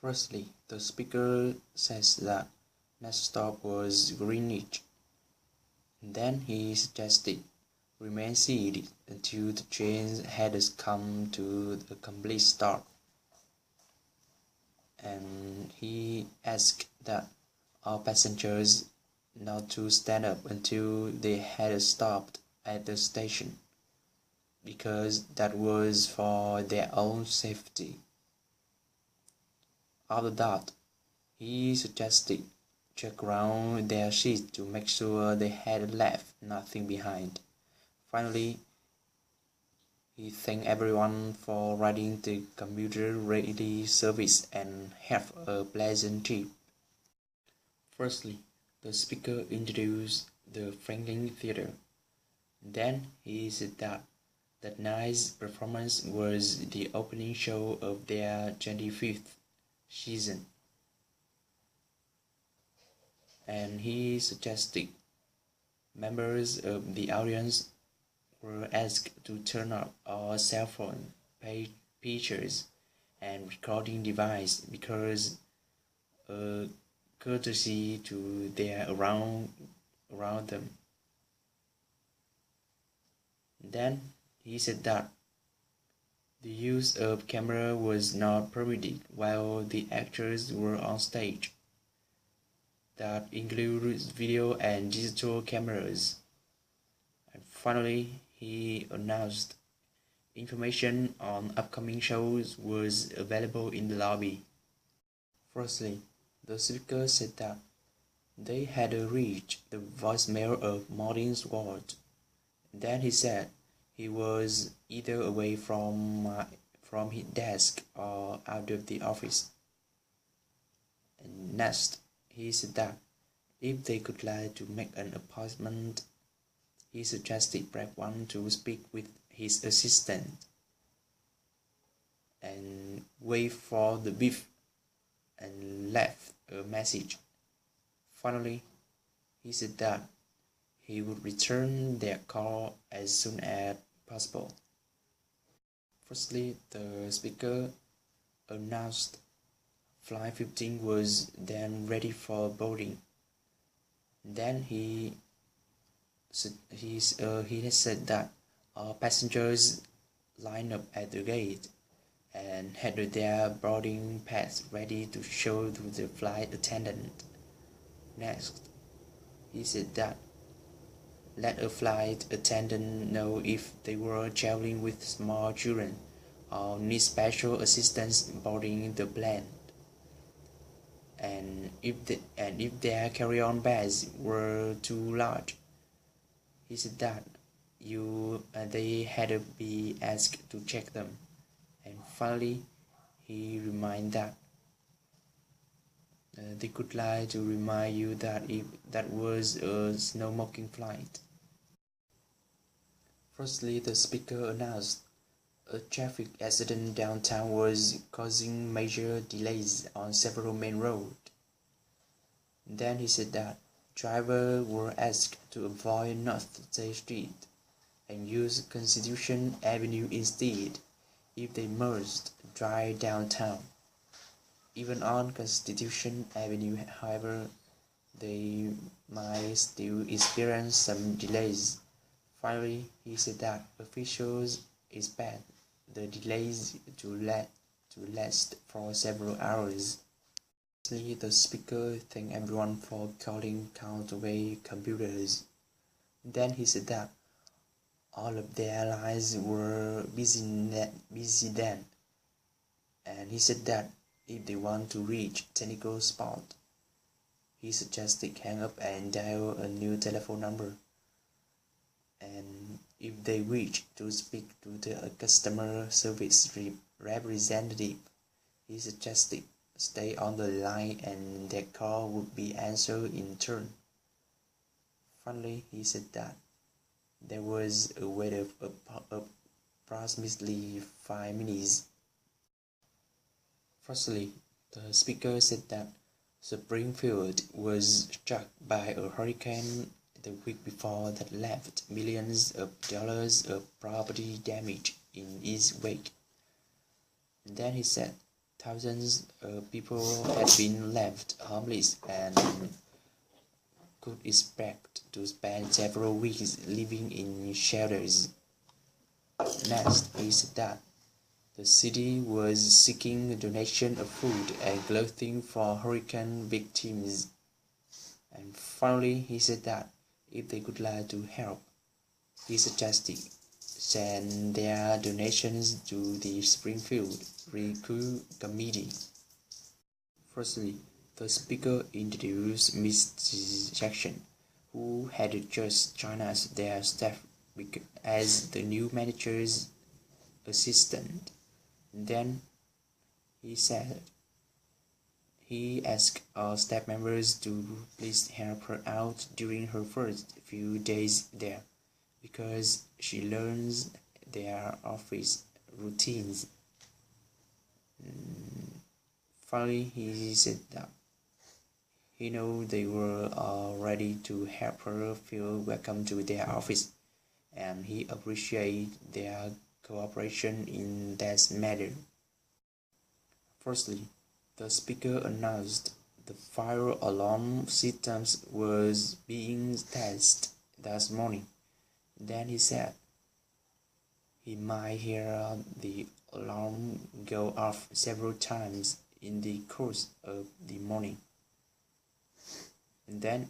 Firstly, the speaker says that next stop was Greenwich. Then he suggested remain seated until the train had come to a complete stop. And he asked that all passengers not to stand up until they had stopped at the station, because that was for their own safety. After that, he suggested check around their seats to make sure they had left nothing behind. Finally, he thanked everyone for riding the commuter-ready service and have a pleasant trip. Firstly, the speaker introduced the Franklin Theatre. Then he said that night's performance was the opening show of their 25th season. And he suggested members of the audience were asked to turn off all cell phone pictures and recording device because courtesy to their around them. Then he said that the use of camera was not permitted while the actors were on stage. That includes video and digital cameras. And finally, he announced information on upcoming shows was available in the lobby. Firstly, the speaker said that they had reached the voicemail of Martin's ward. Then he said he was either away from his desk or out of the office. And next, he said that if they could like to make an appointment, he suggested press 1 to speak with his assistant and wait for the beep and left a message. Finally, he said that he would return their call as soon as possible. Firstly, the speaker announced Flight 15 was then ready for boarding. Then he has said that all passengers lined up at the gate and had their boarding pass ready to show to the flight attendant. Next, he said that let a flight attendant know if they were traveling with small children or need special assistance boarding the plane. And if their carry-on bags were too large, he said that they had to be asked to check them. And finally, he reminded that they could lie to remind you that if that was a smoking flight. Firstly, the speaker announced a traffic accident downtown was causing major delays on several main roads. Then he said that drivers were asked to avoid North State Street and use Constitution Avenue instead if they must drive downtown. Even on Constitution Avenue, however, they might still experience some delays. Finally, he said that officials expect the delays to last for several hours. Lastly, the speaker thanked everyone for calling counterweight computers. Then he said that all of their lines were busy then, and he said that if they want to reach technical support, he suggested hang up and dial a new telephone number. And if they wish to speak to the customer service representative, he suggested stay on the line and their call would be answered in turn. Finally, he said that there was a wait of approximately 5 minutes. Firstly, the speaker said that Springfield was struck by a hurricane the week before that left millions of dollars of property damage in its wake. And then he said Thousands of people had been left homeless and could expect to spend several weeks living in shelters. Next, he said that the city was seeking a donation of food and clothing for hurricane victims. And finally, he said that if they could like to help, he suggested send their donations to the Springfield Rescue Committee. Firstly, the speaker introduced Mrs. Jackson, who had just joined us their staff as the new manager's assistant. Then he said he asked all staff members to please help her out during her first few days there, because she learns their office routines. Finally, he said that he knew they were all ready to help her feel welcome to their office, and he appreciated their cooperation in that matter. Firstly, the speaker announced the fire alarm systems was being tested that morning. Then he said he might hear the alarm go off several times in the course of the morning. And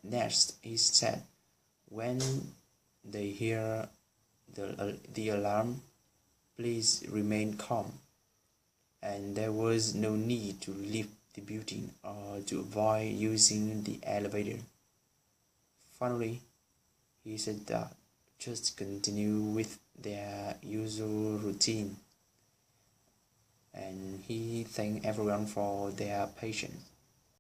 next he said when they hear the alarm, please remain calm, and there was no need to leave the building or to avoid using the elevator. Finally, he said that just continue with their usual routine, and he thanked everyone for their patience.